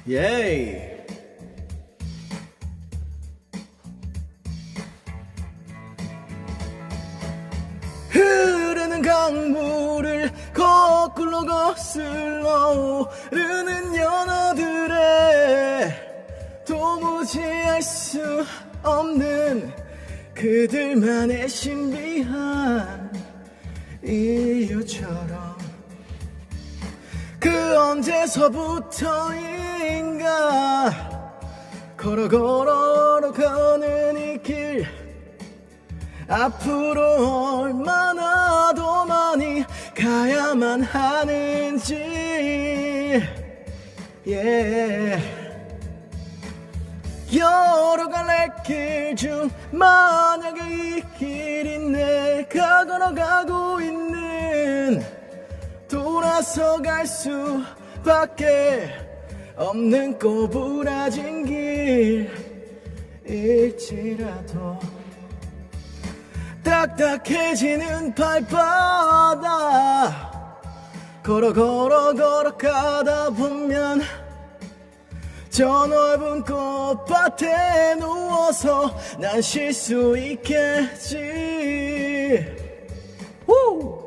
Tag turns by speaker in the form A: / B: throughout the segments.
A: 예이. 흐르는 강물을 거꾸로 거슬러 오르는 연어들의 도무지 알 수 없는 그들만의 신비한 이유처럼 그 언제서부터인가 걸어 가는 이 길 앞으로 얼마나 더 많이 가야만 하는지 여러 갈래 길 중 만약에 이 길이 내가 걸어가고 있는 돌아서 갈 수밖에 없는 꼬부라진 길일지라도 딱딱해지는 발바닥 걸어가다 보면 저 넓은 꽃밭에 누워서 난 쉴 수 있겠지. 우!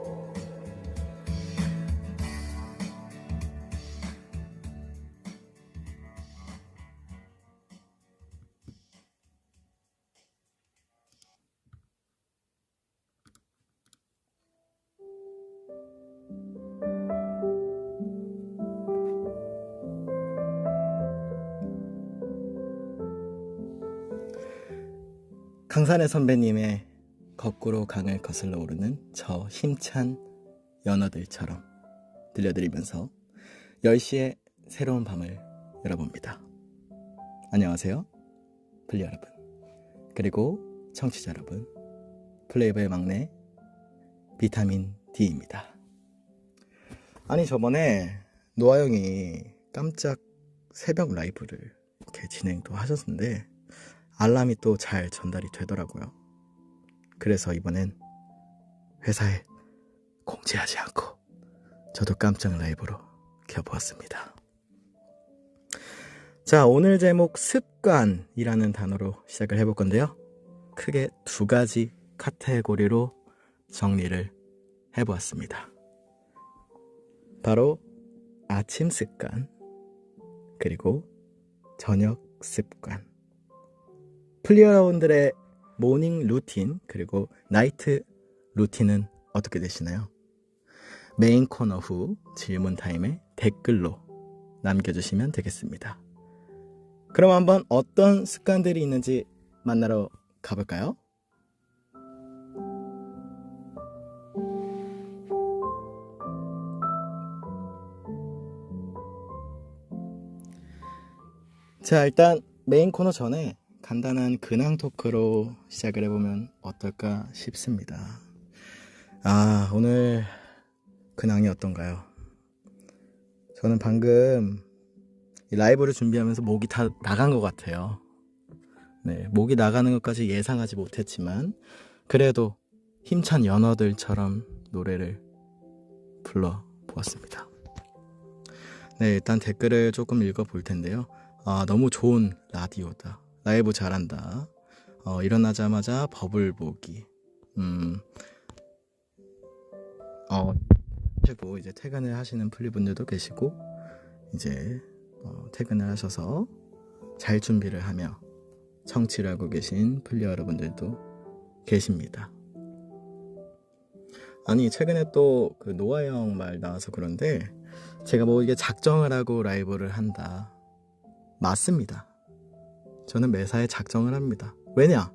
A: 강산의 선배님의 거꾸로 강을 거슬러 오르는 저 힘찬 연어들처럼 들려드리면서 10시의 새로운 밤을 열어봅니다. 안녕하세요 플리 여러분, 그리고 청취자 여러분, 플레이브의 막내 비타민 D입니다. 아니 저번에 노아 형이 깜짝 새벽 라이브를 이렇게 진행도 하셨는데 알람이 또 잘 전달이 되더라고요. 그래서 이번엔 회사에 공지하지 않고 저도 깜짝 라이브로 켜보았습니다. 자, 오늘 제목 습관이라는 단어로 시작을 해볼 건데요. 크게 두 가지 카테고리로 정리를 해보았습니다. 바로 아침 습관, 그리고 저녁 습관. 플리어라운들의 모닝 루틴 그리고 나이트 루틴은 어떻게 되시나요? 메인 코너 후 질문 타임에 댓글로 남겨주시면 되겠습니다. 그럼 한번 어떤 습관들이 있는지 만나러 가볼까요? 자, 일단 메인 코너 전에 간단한 근황 토크로 시작을 해보면 어떨까 싶습니다. 오늘 근황이 어떤가요? 저는 방금 라이브를 준비하면서 목이 다 나간 것 같아요. 네, 목이 나가는 것까지 예상하지 못했지만 그래도 힘찬 연어들처럼 노래를 불러보았습니다. 네, 일단 댓글을 조금 읽어볼 텐데요. 너무 좋은 라디오다. 라이브 잘한다. 일어나자마자 버블 보기. 그리고 이제 퇴근을 하시는 플리분들도 계시고 이제 퇴근을 하셔서 잘 준비를 하며 청취를 하고 계신 플리 여러분들도 계십니다. 아니 최근에 또 그 노아 형 말 나와서 그런데 제가 뭐 이게 작정을 하고 라이브를 한다. 맞습니다. 저는 매사에 작정을 합니다. 왜냐?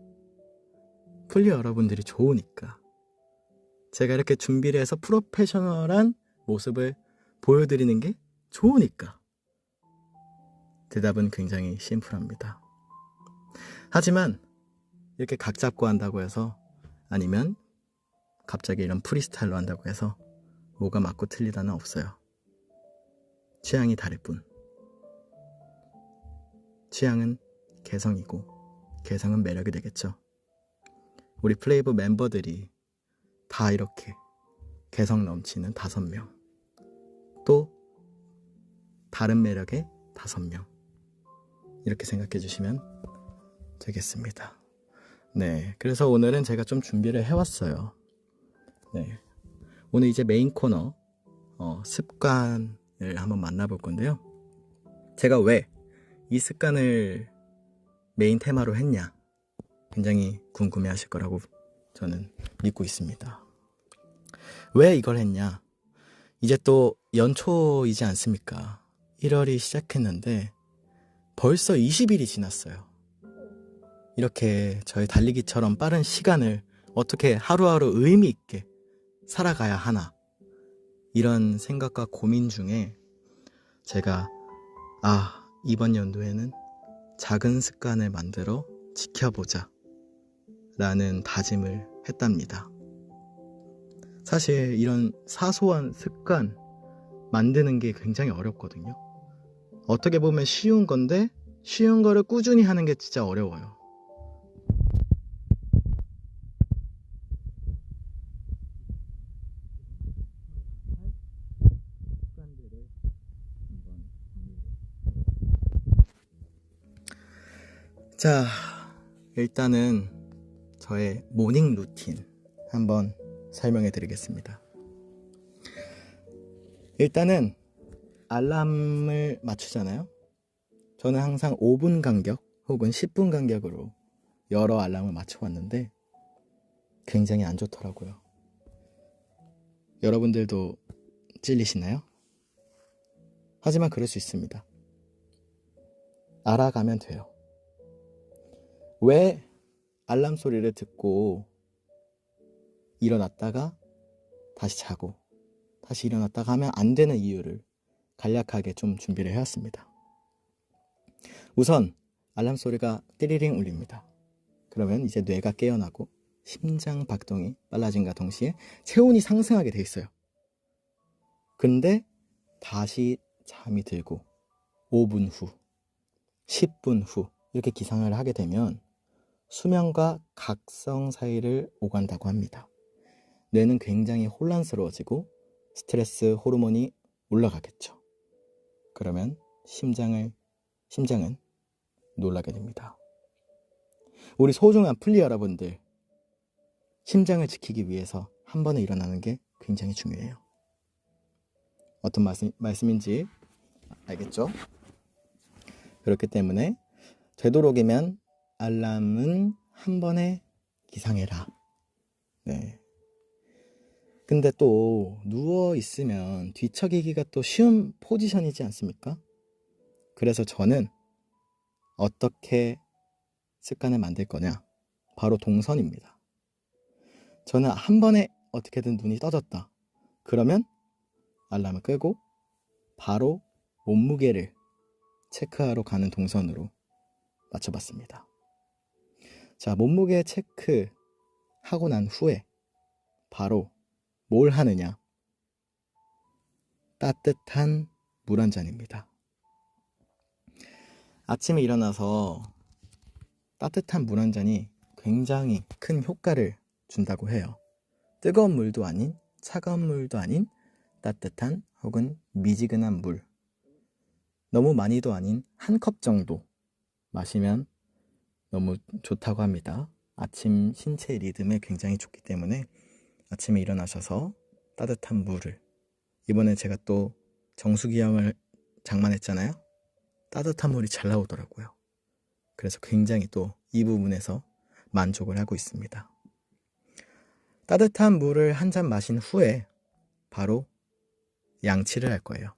A: 플리 여러분들이 좋으니까. 제가 이렇게 준비를 해서 프로페셔널한 모습을 보여드리는 게 좋으니까. 대답은 굉장히 심플합니다. 하지만 이렇게 각 잡고 한다고 해서, 아니면 갑자기 이런 프리스타일로 한다고 해서 뭐가 맞고 틀리다는 없어요. 취향이 다를 뿐. 취향은 개성이고 개성은 매력이 되겠죠. 우리 플레이브 멤버들이 다 이렇게 개성 넘치는 5명, 또 다른 매력의 5명. 이렇게 생각해 주시면 되겠습니다. 네, 그래서 오늘은 제가 좀 준비를 해왔어요. 네, 오늘 이제 메인 코너 습관을 한번 만나볼 건데요. 제가 왜 이 습관을 메인 테마로 했냐, 굉장히 궁금해 하실 거라고 저는 믿고 있습니다. 왜 이걸 했냐, 이제 또 연초이지 않습니까? 1월이 시작했는데 벌써 20일이 지났어요. 이렇게 저의 달리기처럼 빠른 시간을 어떻게 하루하루 의미 있게 살아가야 하나, 이런 생각과 고민 중에 제가 이번 연도에는 작은 습관을 만들어 지켜보자 라는 다짐을 했답니다. 사실 이런 사소한 습관 만드는 게 굉장히 어렵거든요. 어떻게 보면 쉬운 건데 쉬운 거를 꾸준히 하는 게 진짜 어려워요. 자, 일단은 저의 모닝 루틴 한번 설명해 드리겠습니다. 일단은 알람을 맞추잖아요. 저는 항상 5분 간격 혹은 10분 간격으로 여러 알람을 맞춰왔는데 굉장히 안 좋더라고요. 여러분들도 찔리시나요? 하지만 그럴 수 있습니다. 알아가면 돼요. 왜 알람 소리를 듣고 일어났다가 다시 자고 다시 일어났다가 하면 안 되는 이유를 간략하게 좀 준비를 해왔습니다. 우선 알람 소리가 띠리링 울립니다. 그러면 이제 뇌가 깨어나고 심장 박동이 빨라진과 동시에 체온이 상승하게 돼 있어요. 근데 다시 잠이 들고 5분 후, 10분 후 이렇게 기상을 하게 되면 수면과 각성 사이를 오간다고 합니다. 뇌는 굉장히 혼란스러워지고 스트레스 호르몬이 올라가겠죠. 그러면 심장은 놀라게 됩니다. 우리 소중한 플리 여러분들, 심장을 지키기 위해서 한 번에 일어나는 게 굉장히 중요해요. 어떤 말씀인지 알겠죠? 그렇기 때문에 되도록이면 알람은 한 번에 기상해라. 네. 근데 또 누워 있으면 뒤척이기가 또 쉬운 포지션이지 않습니까? 그래서 저는 어떻게 습관을 만들 거냐? 바로 동선입니다. 저는 한 번에 어떻게든 눈이 떠졌다. 그러면 알람을 끄고 바로 몸무게를 체크하러 가는 동선으로 맞춰봤습니다. 자, 몸무게 체크하고 난 후에 바로 뭘 하느냐? 따뜻한 물 한 잔입니다. 아침에 일어나서 따뜻한 물 한 잔이 굉장히 큰 효과를 준다고 해요. 뜨거운 물도 아닌 차가운 물도 아닌 따뜻한 혹은 미지근한 물, 너무 많이도 아닌 한 컵 정도 마시면 너무 좋다고 합니다. 아침 신체 리듬에 굉장히 좋기 때문에 아침에 일어나셔서 따뜻한 물을, 이번에 제가 또 정수기형을 장만했잖아요. 따뜻한 물이 잘 나오더라고요. 그래서 굉장히 또 이 부분에서 만족을 하고 있습니다. 따뜻한 물을 한 잔 마신 후에 바로 양치를 할 거예요.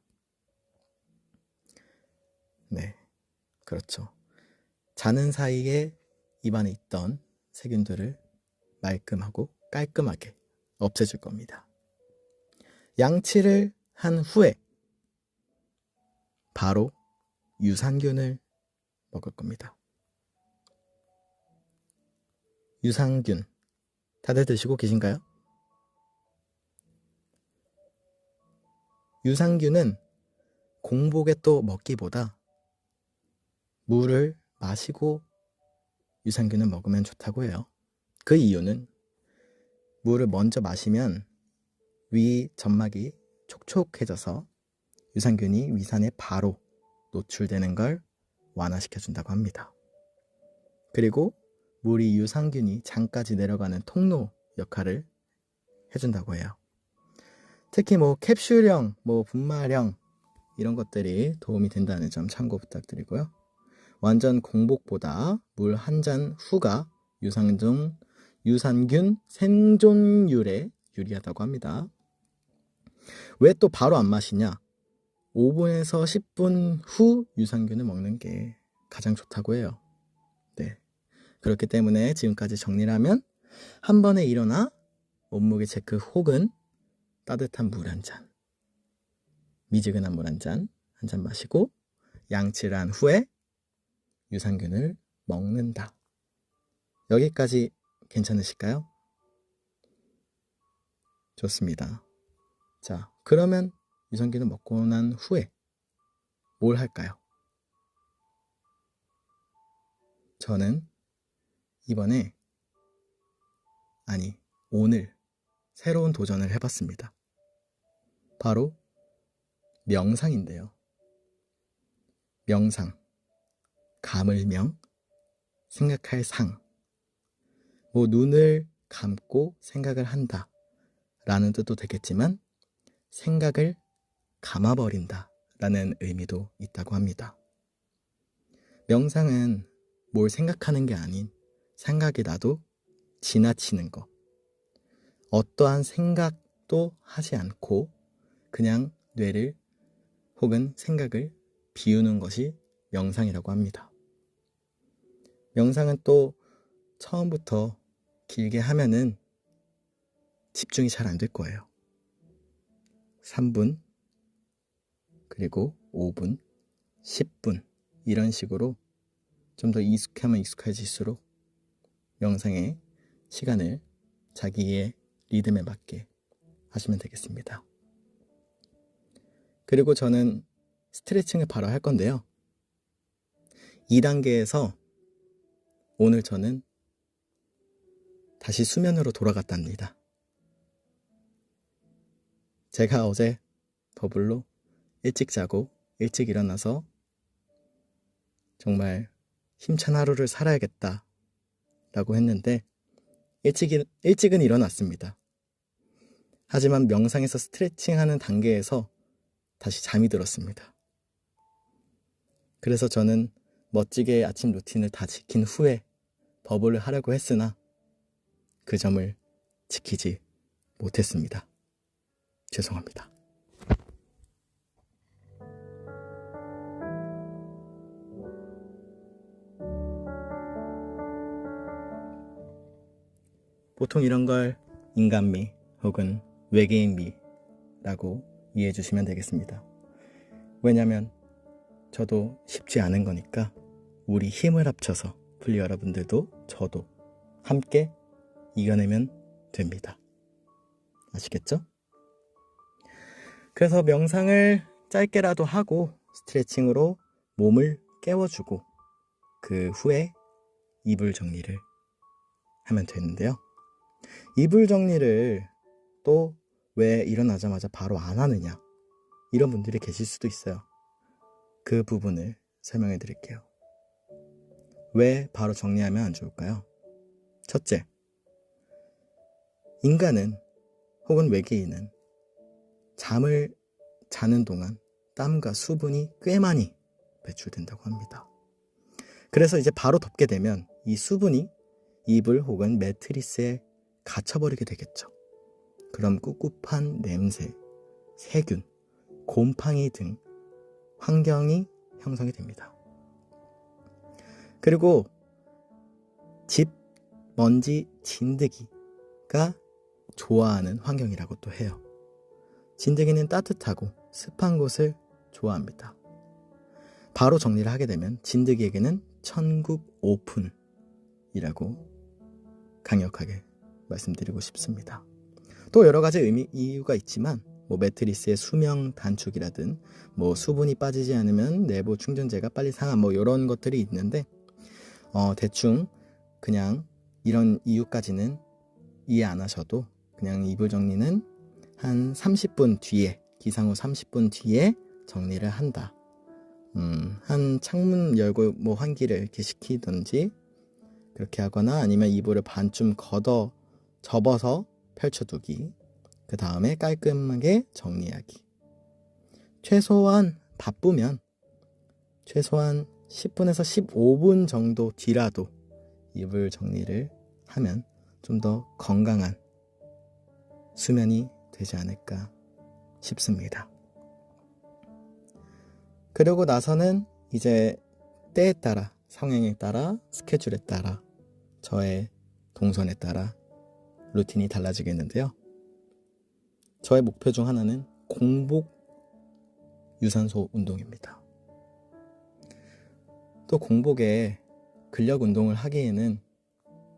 A: 네, 그렇죠. 자는 사이에 입안에 있던 세균들을 말끔하고 깔끔하게 없애줄 겁니다. 양치를 한 후에 바로 유산균을 먹을 겁니다. 유산균 다들 드시고 계신가요? 유산균은 공복에 또 먹기보다 물을 마시고 유산균을 먹으면 좋다고 해요. 그 이유는 물을 먼저 마시면 위 점막이 촉촉해져서 유산균이 위산에 바로 노출되는 걸 완화시켜준다고 합니다. 그리고 물이 유산균이 장까지 내려가는 통로 역할을 해준다고 해요. 특히 캡슐형, 분말형 이런 것들이 도움이 된다는 점 참고 부탁드리고요. 완전 공복보다 물 한 잔 후가 유산균 생존율에 유리하다고 합니다. 왜 또 바로 안 마시냐? 5분에서 10분 후 유산균을 먹는 게 가장 좋다고 해요. 네. 그렇기 때문에 지금까지 정리를 하면 한 번에 일어나 몸무게 체크 혹은 따뜻한 물 한 잔, 미지근한 물 한 잔 마시고 양치를 한 후에 유산균을 먹는다. 여기까지 괜찮으실까요? 좋습니다. 자, 그러면 유산균을 먹고 난 후에 뭘 할까요? 저는 오늘 새로운 도전을 해봤습니다. 바로 명상인데요. 명상, 감을명, 생각할 상, 눈을 감고 생각을 한다 라는 뜻도 되겠지만 생각을 감아버린다 라는 의미도 있다고 합니다. 명상은 뭘 생각하는 게 아닌 생각이 나도 지나치는 것, 어떠한 생각도 하지 않고 그냥 뇌를 혹은 생각을 비우는 것이 명상이라고 합니다. 명상은 또 처음부터 길게 하면은 집중이 잘 안 될 거예요. 3분, 그리고 5분, 10분 이런 식으로 좀 더 익숙하면 익숙해질수록 명상의 시간을 자기의 리듬에 맞게 하시면 되겠습니다. 그리고 저는 스트레칭을 바로 할 건데요. 2단계에서 오늘 저는 다시 수면으로 돌아갔답니다. 제가 어제 더블로 일찍 자고 일찍 일어나서 정말 힘찬 하루를 살아야겠다 라고 했는데 일찍은 일어났습니다. 하지만 명상에서 스트레칭하는 단계에서 다시 잠이 들었습니다. 그래서 저는 멋지게 아침 루틴을 다 지킨 후에 버블을 하려고 했으나 그 점을 지키지 못했습니다. 죄송합니다. 보통 이런 걸 인간미 혹은 외계인미라고 이해해 주시면 되겠습니다. 왜냐면 저도 쉽지 않은 거니까 우리 힘을 합쳐서 플리 여러분들도 저도 함께 이겨내면 됩니다. 아시겠죠? 그래서 명상을 짧게라도 하고 스트레칭으로 몸을 깨워주고 그 후에 이불 정리를 하면 되는데요. 이불 정리를 또 왜 일어나자마자 바로 안 하느냐 이런 분들이 계실 수도 있어요. 그 부분을 설명해 드릴게요. 왜 바로 정리하면 안 좋을까요? 첫째, 인간은 혹은 외계인은 잠을 자는 동안 땀과 수분이 꽤 많이 배출된다고 합니다. 그래서 이제 바로 덮게 되면 이 수분이 이불 혹은 매트리스에 갇혀버리게 되겠죠. 그럼 꿉꿉한 냄새, 세균, 곰팡이 등 환경이 형성이 됩니다. 그리고 집, 먼지, 진드기가 좋아하는 환경이라고 또 해요. 진드기는 따뜻하고 습한 곳을 좋아합니다. 바로 정리를 하게 되면 진드기에게는 천국 오픈이라고 강력하게 말씀드리고 싶습니다. 또 여러 가지 이유가 있지만 매트리스의 수명 단축이라든 수분이 빠지지 않으면 내부 충전재가 빨리 상한 이런 것들이 있는데 대충 그냥 이런 이유까지는 이해 안 하셔도 그냥 이불 정리는 한 30분 뒤에 기상 후 30분 뒤에 정리를 한다. 한 창문 열고 뭐 환기를 이렇게 시키든지 그렇게 하거나 아니면 이불을 반쯤 접어서 펼쳐두기. 그 다음에 깔끔하게 정리하기. 최소한 바쁘면 최소한 10분에서 15분 정도 뒤라도 이불 정리를 하면 좀 더 건강한 수면이 되지 않을까 싶습니다. 그러고 나서는 이제 때에 따라, 성향에 따라, 스케줄에 따라, 저의 동선에 따라 루틴이 달라지겠는데요. 저의 목표 중 하나는 공복 유산소 운동입니다. 또 공복에 근력 운동을 하기에는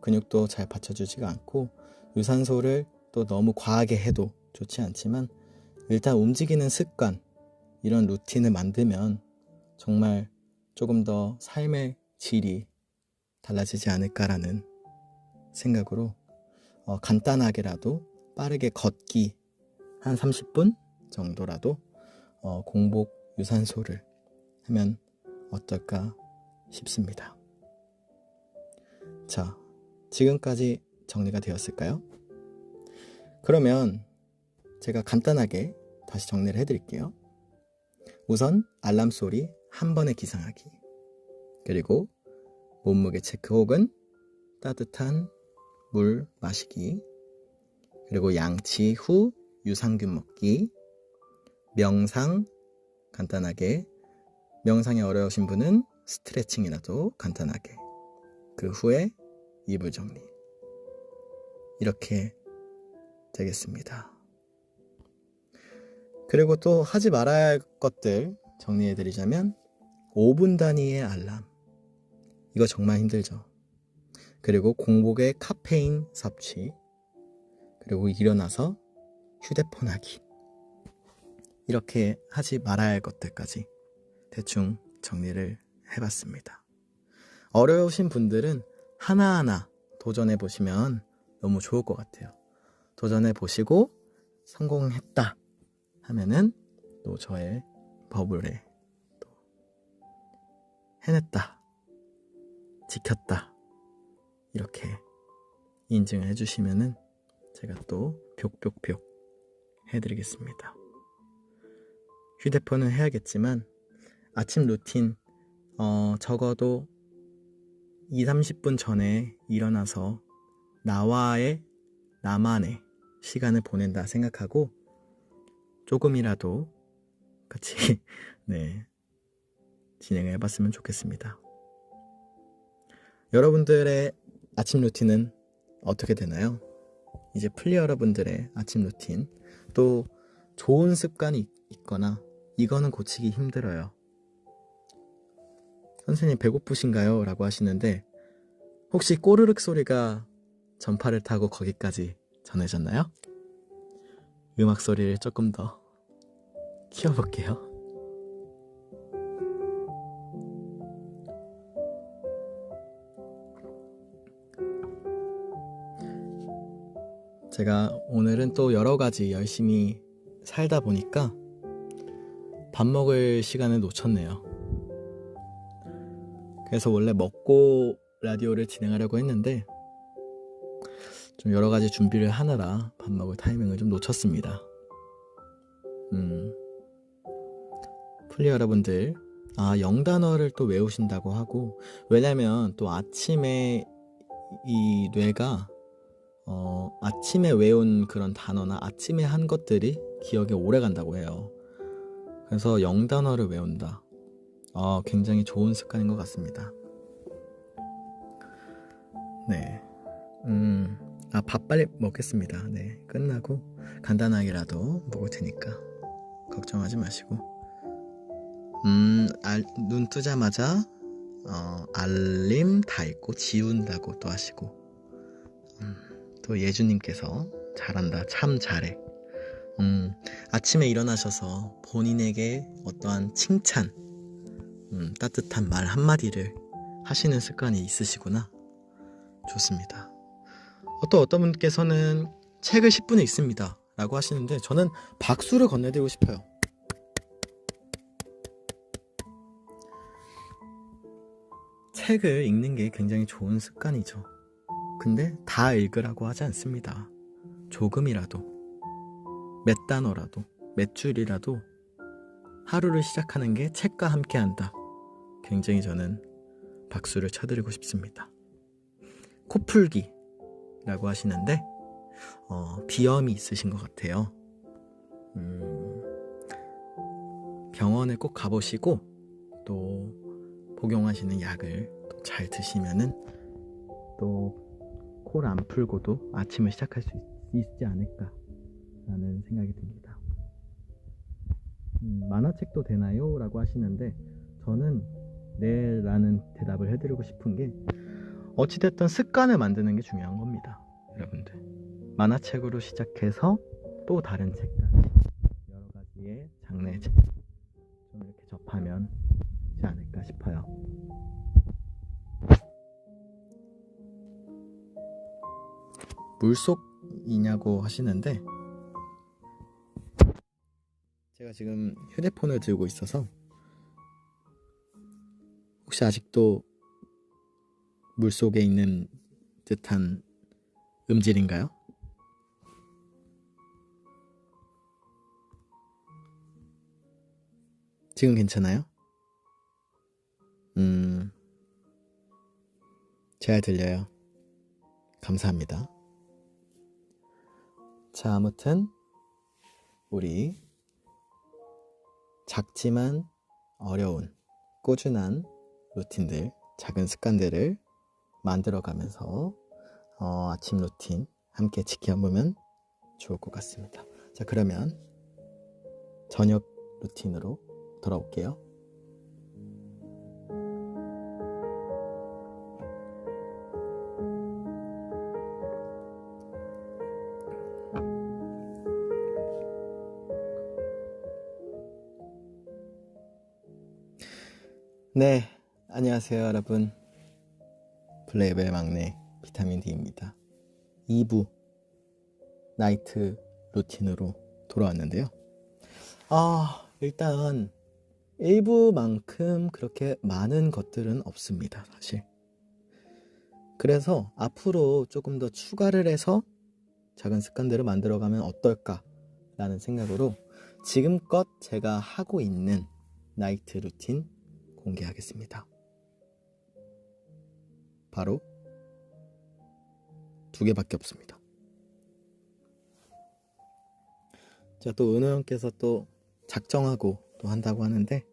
A: 근육도 잘 받쳐주지가 않고 유산소를 또 너무 과하게 해도 좋지 않지만 일단 움직이는 습관, 이런 루틴을 만들면 정말 조금 더 삶의 질이 달라지지 않을까라는 생각으로 간단하게라도 빠르게 걷기 한 30분 정도라도 공복 유산소를 하면 어떨까 싶습니다. 자, 지금까지 정리가 되었을까요? 그러면 제가 간단하게 다시 정리를 해드릴게요. 우선 알람 소리 한 번에 기상하기, 그리고 몸무게 체크 혹은 따뜻한 물 마시기, 그리고 양치 후 유산균 먹기, 명상 간단하게, 명상이 어려우신 분은 스트레칭이라도 간단하게, 그 후에 이불 정리, 이렇게 되겠습니다. 그리고 또 하지 말아야 할 것들 정리해드리자면 5분 단위의 알람, 이거 정말 힘들죠. 그리고 공복의 카페인 섭취, 그리고 일어나서 휴대폰 하기, 이렇게 하지 말아야 할 것들까지 대충 정리를 해봤습니다. 어려우신 분들은 하나하나 도전해보시면 너무 좋을 것 같아요. 도전해보시고 성공했다 하면은 또 저의 버블에 또 해냈다, 지켰다, 이렇게 인증을 해주시면은 제가 또 뿅뿅뿅 해드리겠습니다. 휴대폰은 해야겠지만 아침 루틴 적어도 20-30분 전에 일어나서 나만의 시간을 보낸다 생각하고 조금이라도 같이 진행을 해봤으면 좋겠습니다. 여러분들의 아침 루틴은 어떻게 되나요? 이제 플리 여러분들의 아침 루틴, 또 좋은 습관이 있거나 이거는 고치기 힘들어요. 선생님 배고프신가요? 라고 하시는데 혹시 꼬르륵 소리가 전파를 타고 거기까지 전해졌나요? 음악 소리를 조금 더 키워볼게요. 제가 오늘은 또 여러 가지 열심히 살다 보니까 밥 먹을 시간을 놓쳤네요. 그래서 원래 먹고 라디오를 진행하려고 했는데 좀 여러 가지 준비를 하느라 밥 먹을 타이밍을 좀 놓쳤습니다. 플리 여러분들, 영단어를 또 외우신다고 하고, 왜냐면 또 아침에 이 뇌가 아침에 외운 그런 단어나 아침에 한 것들이 기억에 오래 간다고 해요. 그래서 영단어를 외운다. 굉장히 좋은 습관인 것 같습니다. 네. 밥 빨리 먹겠습니다. 네. 끝나고 간단하게라도 먹을 테니까 걱정하지 마시고. 눈 뜨자마자 알림 다 읽고 지운다고 또 하시고, 또 예주님께서 잘한다, 참 잘해. 아침에 일어나셔서 본인에게 어떠한 칭찬, 따뜻한 말 한마디를 하시는 습관이 있으시구나. 좋습니다. 또 어떤 분께서는 책을 10분에 읽습니다 라고 하시는데 저는 박수를 건네드리고 싶어요. 책을 읽는 게 굉장히 좋은 습관이죠. 근데 다 읽으라고 하지 않습니다. 조금이라도, 몇 단어라도, 몇 줄이라도 하루를 시작하는 게 책과 함께 한다. 굉장히 저는 박수를 쳐드리고 싶습니다. 코풀기라고 하시는데 비염이 있으신 것 같아요. 병원에 꼭 가보시고 또 복용하시는 약을 또 잘 드시면은 또 코를 안 풀고도 아침을 시작할 수 있지 않을까 라는 생각이 듭니다. 만화책도 되나요? 라고 하시는데 저는 네 라는 대답을 해드리고 싶은 게 어찌됐든 습관을 만드는 게 중요한 겁니다. 여러분들 만화책으로 시작해서 또 다른 책까지 여러 가지의 장르의 책 좀 이렇게 접하면 되지 않을까 싶어요. 물속이냐고 하시는데 제가 지금 휴대폰을 들고 있어서 혹시 아직도 물속에 있는 듯한 음질인가요? 지금 괜찮아요? 잘 들려요. 감사합니다. 자, 아무튼 우리 작지만 어려운 꾸준한 루틴들, 작은 습관들을 만들어가면서 아침 루틴 함께 지켜보면 좋을 것 같습니다. 자, 그러면 저녁 루틴으로 돌아올게요. 네, 안녕하세요 여러분. 블레이벨 막내 비타민 D입니다. 2부 나이트 루틴으로 돌아왔는데요. 일단 1부만큼 그렇게 많은 것들은 없습니다, 사실. 그래서 앞으로 조금 더 추가를 해서 작은 습관들을 만들어가면 어떨까 라는 생각으로 지금껏 제가 하고 있는 나이트 루틴 공개하겠습니다. 바로 2개밖에 없습니다. 자, 또 은호 형께서 또 작정하고 또 한다고 하는데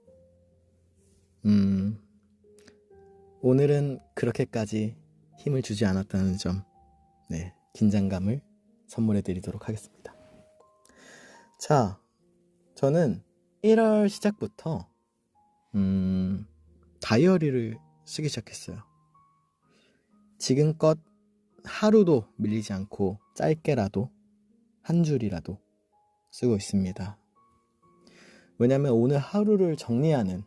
A: 오늘은 그렇게까지 힘을 주지 않았다는 점, 네, 긴장감을 선물해 드리도록 하겠습니다. 자, 저는 1월 시작부터 다이어리를 쓰기 시작했어요. 지금껏 하루도 밀리지 않고 짧게라도 한 줄이라도 쓰고 있습니다. 왜냐면 오늘 하루를 정리하는,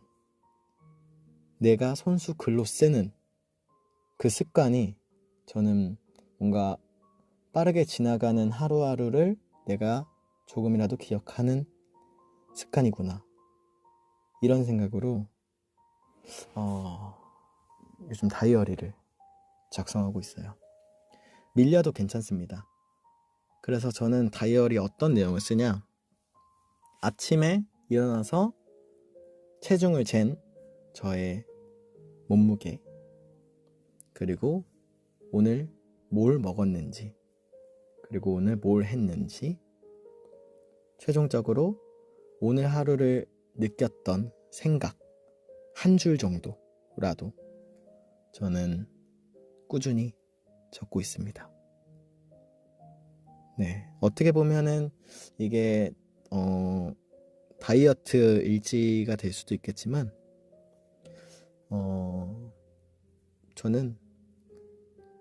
A: 내가 손수 글로 쓰는 그 습관이 저는 뭔가 빠르게 지나가는 하루하루를 내가 조금이라도 기억하는 습관이구나, 이런 생각으로 요즘 다이어리를 작성하고 있어요. 밀려도 괜찮습니다. 그래서 저는 다이어리 어떤 내용을 쓰냐, 아침에 일어나서 체중을 잰 저의 몸무게, 그리고 오늘 뭘 먹었는지, 그리고 오늘 뭘 했는지, 최종적으로 오늘 하루를 느꼈던 생각 한 줄 정도라도 저는 꾸준히 적고 있습니다. 네, 어떻게 보면은 이게 다이어트 일지가 될 수도 있겠지만 저는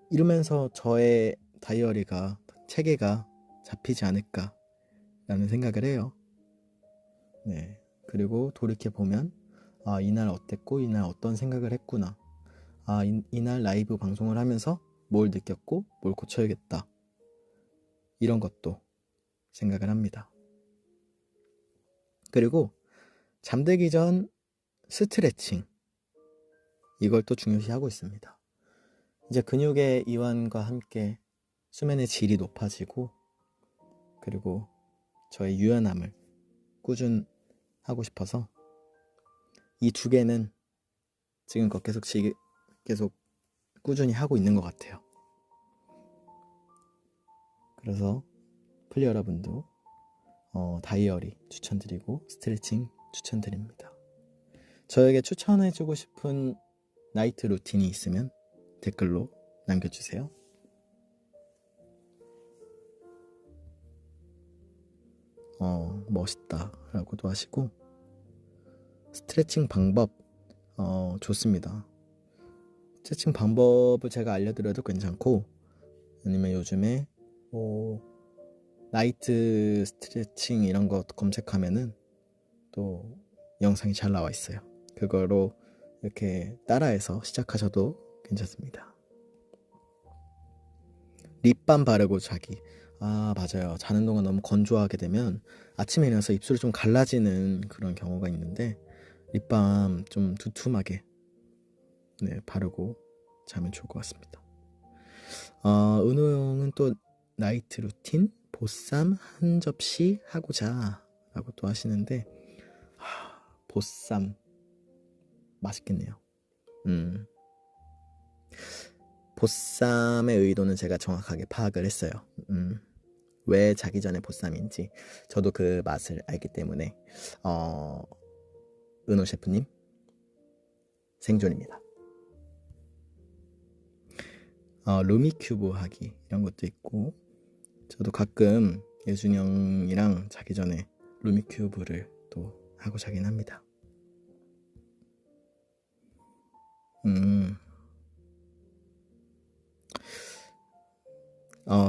A: 이러면서 저의 다이어리가, 체계가 잡히지 않을까 라는 생각을 해요. 네, 그리고 돌이켜보면 이날 어땠고, 이날 어떤 생각을 했구나, 이날 라이브 방송을 하면서 뭘 느꼈고 뭘 고쳐야겠다, 이런 것도 생각을 합니다. 그리고 잠들기 전 스트레칭, 이걸 또 중요시하고 있습니다. 이제 근육의 이완과 함께 수면의 질이 높아지고 그리고 저의 유연함을 꾸준하고 싶어서 이 두 개는 지금껏 계속 꾸준히 하고 있는 것 같아요. 그래서 플리 여러분도 다이어리 추천드리고 스트레칭 추천드립니다. 저에게 추천해주고 싶은 나이트 루틴이 있으면 댓글로 남겨주세요. 멋있다 라고도 하시고 스트레칭 방법 좋습니다. 스트레칭 방법을 제가 알려드려도 괜찮고 아니면 요즘에 나이트 스트레칭 이런 거 검색하면은 또 영상이 잘 나와 있어요. 그거로 이렇게 따라해서 시작하셔도 괜찮습니다. 립밤 바르고 자기. 맞아요. 자는 동안 너무 건조하게 되면 아침에 일어나서 입술이 좀 갈라지는 그런 경우가 있는데 립밤 좀 두툼하게 바르고 자면 좋을 것 같습니다. 은호 형은 또 나이트 루틴 보쌈 한 접시 하고 자 라고 또 하시는데 보쌈 맛있겠네요. 보쌈의 의도는 제가 정확하게 파악을 했어요. 왜 자기 전에 보쌈인지 저도 그 맛을 알기 때문에 은호 셰프님 생존입니다. 루미큐브 하기 이런 것도 있고 저도 가끔 예준이 형이랑 자기 전에 루미큐브를 또 하고 자긴 합니다.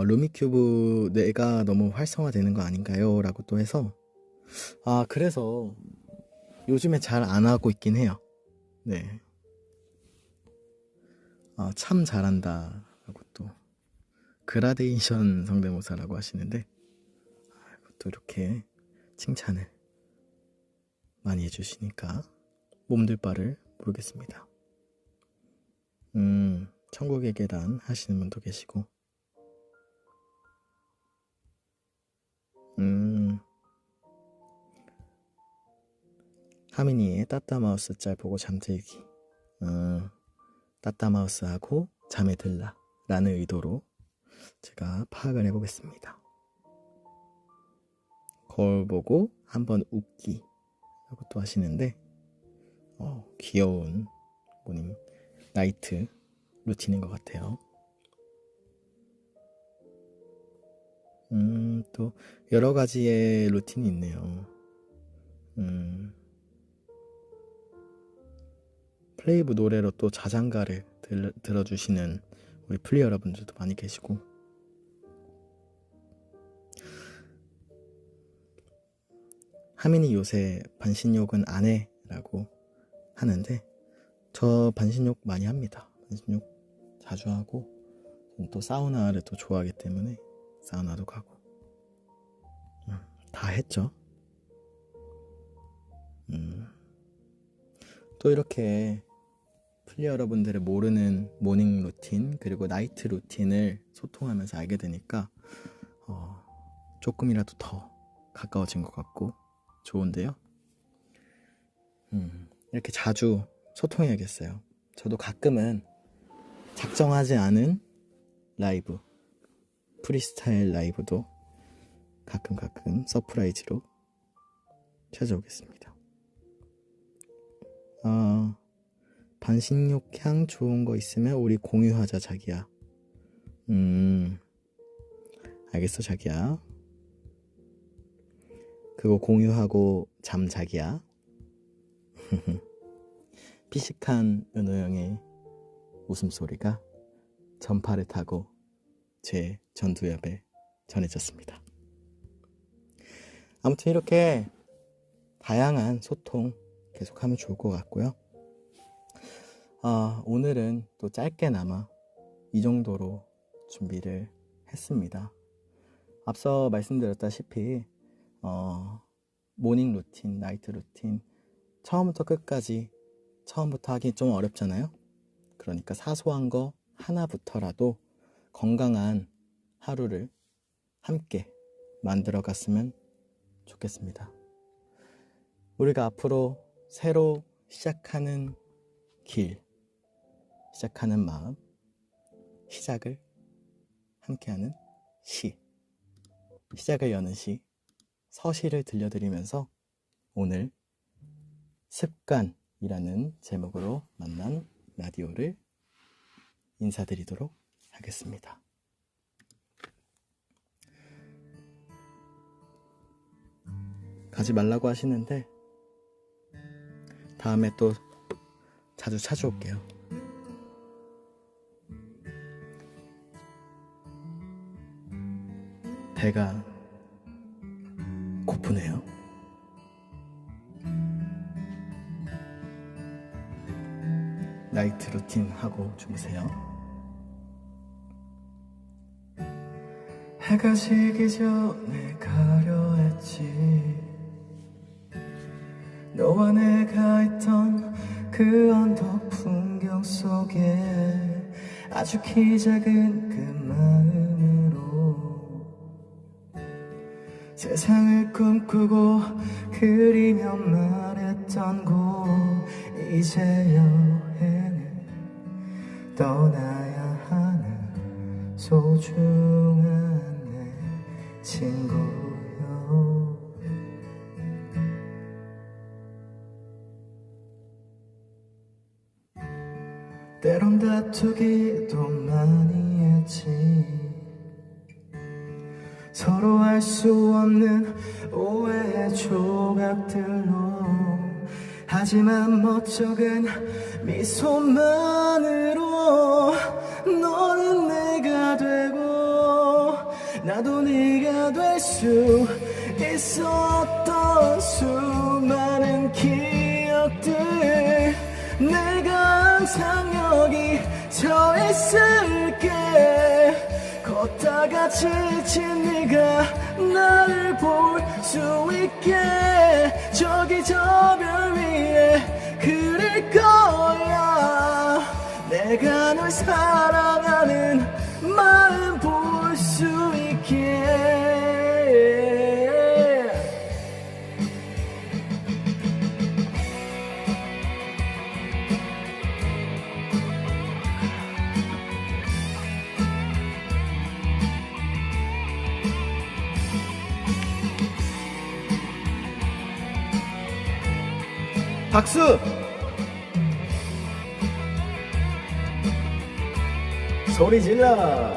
A: 루미큐브 뇌가 너무 활성화되는 거 아닌가요? 라고 또 해서 그래서 요즘에 잘 안 하고 있긴 해요. 네. 참 잘한다 라고 또 그라데이션 성대모사라고 하시는데 또 이렇게 칭찬을 많이 해주시니까 몸둘 바를 모르겠습니다. 천국의 계단 하시는 분도 계시고 하민이의 따따마우스 짤 보고 잠들기. 따따마우스하고 잠에 들라 라는 의도로 제가 파악을 해보겠습니다. 거울 보고 한번 웃기 라고 또 하시는데 귀여운 모닝 나이트 루틴인 것 같아요. 또 여러 가지의 루틴이 있네요. 플레이브 노래로 또 자장가를 들어주시는 우리 플리 여러분들도 많이 계시고 하민이 요새 반신욕은 안 해 라고 하는데 저 반신욕 많이 합니다. 반신욕 자주 하고 또 사우나를 또 좋아하기 때문에 사우나도 가고 다 했죠. 또 이렇게 플리 여러분들의 모르는 모닝 루틴 그리고 나이트 루틴을 소통하면서 알게 되니까 조금이라도 더 가까워진 것 같고 좋은데요. 이렇게 자주 소통해야겠어요. 저도 가끔은 작정하지 않은 라이브 프리스타일 라이브도 가끔 서프라이즈로 찾아오겠습니다. 반신욕향 좋은 거 있으면 우리 공유하자 자기야. 알겠어 자기야. 그거 공유하고 잠 자기야. 피식한 은호 형의 웃음소리가 전파를 타고 제 전두엽에 전해졌습니다. 아무튼 이렇게 다양한 소통 계속하면 좋을 것 같고요. 오늘은 또 짧게나마 이 정도로 준비를 했습니다. 앞서 말씀드렸다시피 모닝 루틴, 나이트 루틴 처음부터 끝까지 처음부터 하기 좀 어렵잖아요. 그러니까 사소한 거 하나부터라도 건강한 하루를 함께 만들어 갔으면 좋겠습니다. 우리가 앞으로 새로 시작하는 길, 시작하는 마음, 시작을 함께하는 시, 시작을 여는 시, 서시를 들려드리면서 오늘 습관이라는 제목으로 만난 라디오를 인사드리도록 하겠습니다. 가지 말라고 하시는데 다음에 또 자주 찾아올게요. 배가 고프네요. 나이트 루틴 하고 주무세요. 해가 지기 전에 가려 했지. 너와 내가 있던 그 언덕 풍경 속에 아주 키 작은 그 마음으로 세상을 꿈꾸고 그리며 말했던 곳 이제 여행을 떠나야 하는 소중한 내 친구여. 때론 다투기도 많이 했지. 서로 알 수 없는 오해의 조각들로. 하지만 멋쩍은 미소만으로 너는 내가 되고 나도 네가 될 수 있었던 수많은 기억들. 내가 항상 여기 서 있을게. 걷다가 지친 네가 나를 볼 수 있게. 저기 저 별 위에 그릴 거야. 내가 널 사랑하는 마음 볼 수 있게. 박수! 소리 질러!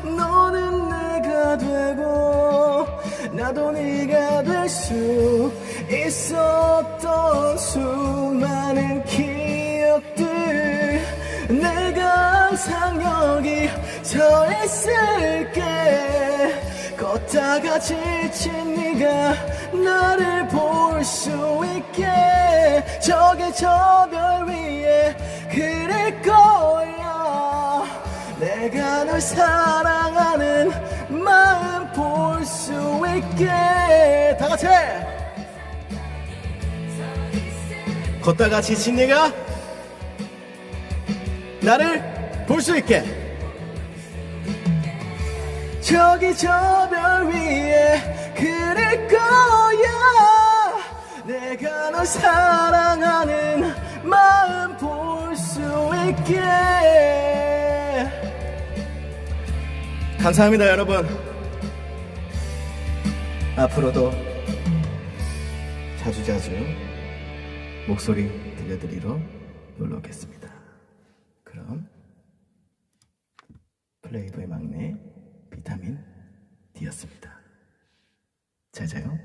A: 너는 내가 되고 나도 네가 될 수 있었던 수많은 기억들. 내가 항상 여기 서 있을게. 걷다가 지친 네가 나를 볼 수 있게. 저기 저 별 위에 그릴 거야. 내가 널 사랑하는 마음 볼 수 있게. 다 같이! 걷다가 지친 네가 나를 볼 수 있게. 저기 저 별 위에 그릴 거야. 내가 널 사랑하는 마음 볼 수 있게. 감사합니다 여러분. 앞으로도 자주자주 목소리 들려드리러 놀러 오겠습니다. 그럼 플레이보의 막내 비타민 D였습니다. 잘 자요.